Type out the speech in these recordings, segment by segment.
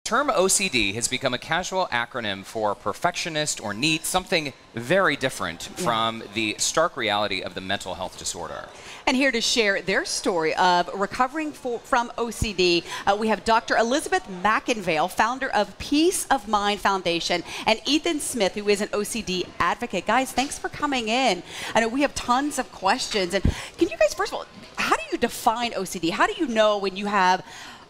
term OCD has become a casual acronym for perfectionist or neat, something very different from the stark reality of the mental health disorder. And here to share their story of recovering from OCD, we have Dr. Elizabeth McInvale, founder of Peace of Mind Foundation, and Ethan Smith, who is an OCD advocate. Guys, thanks for coming in. I know we have tons of questions. And can you guys, first of all, how do you define OCD? How do you know when you have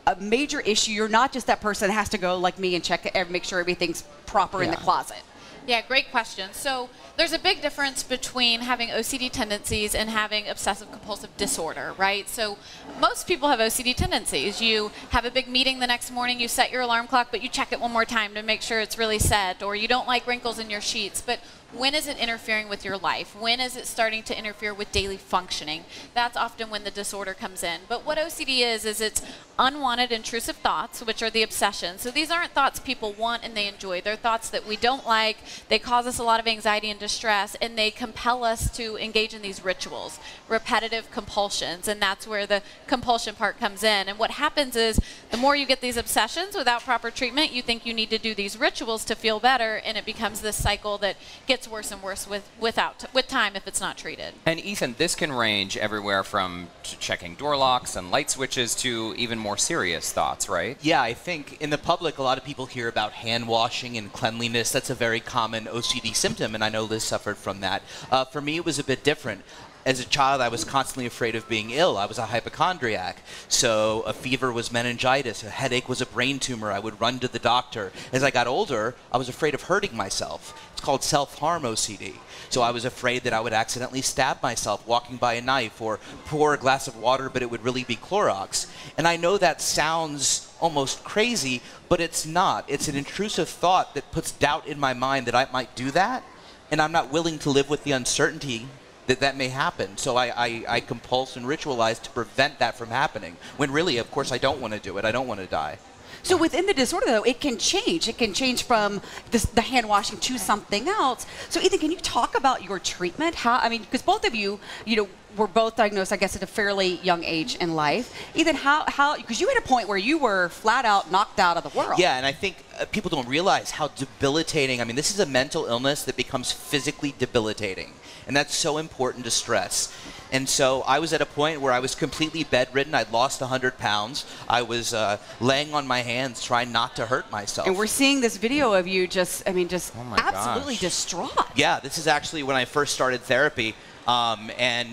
a major issue? You're not just that person that has to go like me and check it, make sure everything's proper in the closet. Yeah, great question. So there's a big difference between having OCD tendencies and having obsessive compulsive disorder, right? So most people have OCD tendencies. You have a big meeting the next morning, you set your alarm clock, but you check it one more time to make sure it's really set, or you don't like wrinkles in your sheets. But when is it interfering with your life? When is it starting to interfere with daily functioning? That's often when the disorder comes in. But what OCD is it's unwanted intrusive thoughts, which are the obsessions. So these aren't thoughts people want and they enjoy. They're thoughts that we don't like. They cause us a lot of anxiety and distress, and they compel us to engage in these rituals, repetitive compulsions, and that's where the compulsion part comes in. And what happens is the more you get these obsessions without proper treatment, you think you need to do these rituals to feel better, and it becomes this cycle that gets worse and worse with time if it's not treated. And Ethan, this can range everywhere from checking door locks and light switches to even more serious thoughts, right? Yeah, I think in the public, a lot of people hear about hand washing and cleanliness. That's a very common OCD symptom, and I know Liz suffered from that. For me, it was a bit different. As a child, I was constantly afraid of being ill. I was a hypochondriac. So a fever was meningitis. A headache was a brain tumor. I would run to the doctor. As I got older, I was afraid of hurting myself. It's called self-harm OCD. So I was afraid that I would accidentally stab myself walking by a knife or pour a glass of water, but it would really be Clorox. And I know that sounds almost crazy, but it's not. It's an intrusive thought that puts doubt in my mind that I might do that, and I'm not willing to live with the uncertainty that may happen. So I compulse and ritualize to prevent that from happening, when really, of course, I don't want to do it. I don't want to die. So within the disorder, though, it can change. It can change from the hand washing to something else. So Ethan, can you talk about your treatment? Because both of you, were both diagnosed, I guess, at a fairly young age in life. Ethan, because you had a point where you were flat out knocked out of the world. Yeah, and I think people don't realize how debilitating. I mean, this is a mental illness that becomes physically debilitating, and that's so important to stress. And so I was at a point where I was completely bedridden. I'd lost 100 pounds. I was laying on my hands trying not to hurt myself. And we're seeing this video of you just oh absolutely distraught. Yeah, this is actually when I first started therapy, and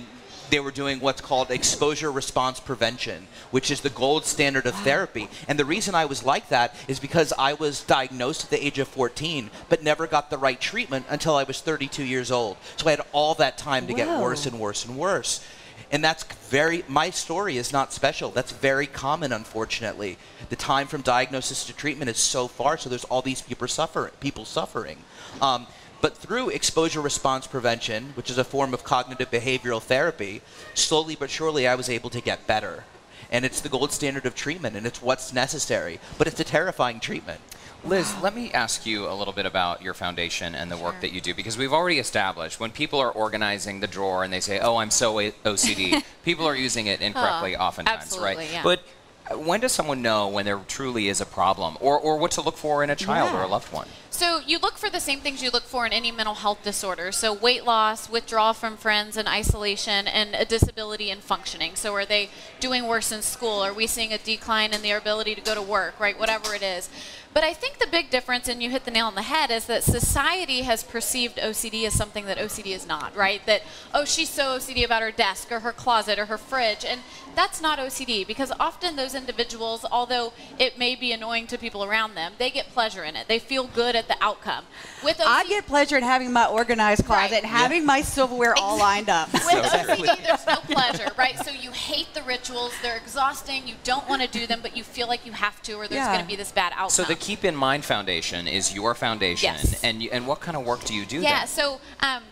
they were doing what's called exposure response prevention, which is the gold standard of therapy. And the reason I was like that is because I was diagnosed at the age of 14, but never got the right treatment until I was 32 years old. So I had all that time to get worse and worse and worse. And that's my story is not special. That's very common, unfortunately. The time from diagnosis to treatment is so far, so there's all these people suffering. But through exposure response prevention, which is a form of cognitive behavioral therapy, slowly but surely I was able to get better. And it's the gold standard of treatment, and it's what's necessary. But it's a terrifying treatment. Liz, let me ask you a little bit about your foundation and the work that you do, because we've already established when people are organizing the drawer and they say, oh, I'm so OCD, people are using it incorrectly oftentimes, right? Yeah. But when does someone know when there truly is a problem, or what to look for in a child or a loved one? So you look for the same things you look for in any mental health disorder. So weight loss, withdrawal from friends and isolation, and a disability in functioning. So are they doing worse in school? Are we seeing a decline in their ability to go to work, right? Whatever it is. But I think the big difference, and you hit the nail on the head, is that society has perceived OCD as something that OCD is not, right? That, oh, she's so OCD about her desk or her closet or her fridge. And that's not OCD, because often those individuals, although it may be annoying to people around them, they get pleasure in it. They feel good at the outcome. With OCD, I get pleasure in having my organized closet and having my silverware all lined up. With OCD, there's no pleasure, right? So you hate the rituals. They're exhausting. You don't want to do them, but you feel like you have to, or there's going to be this bad outcome. So the Keep in Mind Foundation is your foundation. Yes. And what kind of work do you do Yeah, then? so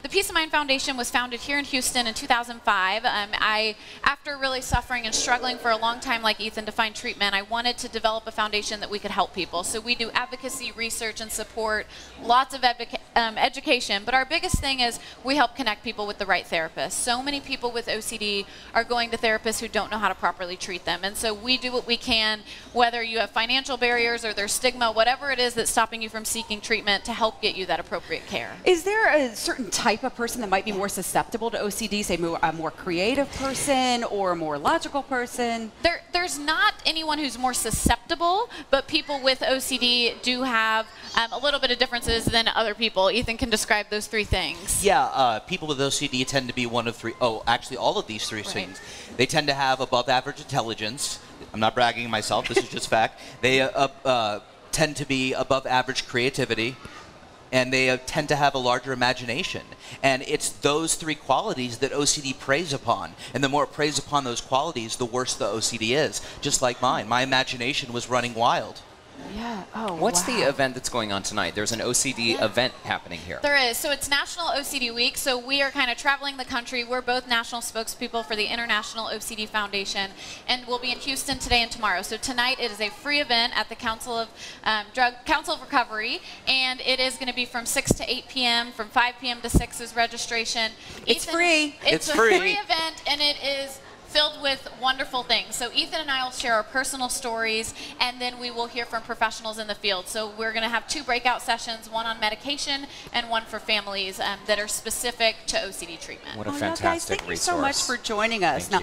the Peace of Mind Foundation was founded here in Houston in 2005. After really suffering and struggling for a long time like Ethan to find treatment, I wanted to develop a foundation that we could help people. So we do advocacy, research, and support, lots of education, but our biggest thing is we help connect people with the right therapist. So many people with OCD are going to therapists who don't know how to properly treat them. And so we do what we can, whether you have financial barriers or there's stigma, whatever it is that's stopping you from seeking treatment, to help get you that appropriate care. Is there a certain type of person that might be more susceptible to OCD, say a more creative person or a more logical person? There's not anyone who's more susceptible, but people with OCD do have a little bit of differences than other people. Ethan can describe those three things. Yeah, people with OCD tend to be one of three. Oh, actually, all of these three things. They tend to have above average intelligence. I'm not bragging myself. This is just fact. They tend to be above average creativity. And they tend to have a larger imagination. And it's those three qualities that OCD preys upon. And the more it preys upon those qualities, the worse the OCD is. Just like mine. My imagination was running wild. Yeah. Oh, What's wow. the event that's going on tonight? There's an OCD event happening here. There is. So it's National OCD Week. So we are kind of traveling the country. We're both national spokespeople for the International OCD Foundation. And we'll be in Houston today and tomorrow. So tonight it is a free event at the Council of Recovery. And it is going to be from 6 to 8 p.m. From 5 p.m. to 6 is registration. It's free. It's a free. free event, and it is filled with wonderful things. So Ethan and I will share our personal stories, and then we will hear from professionals in the field. So we're going to have 2 breakout sessions, one on medication and one for families that are specific to OCD treatment. What a Oh, no, fantastic guys, thank resource. you so much for joining us. Thank you.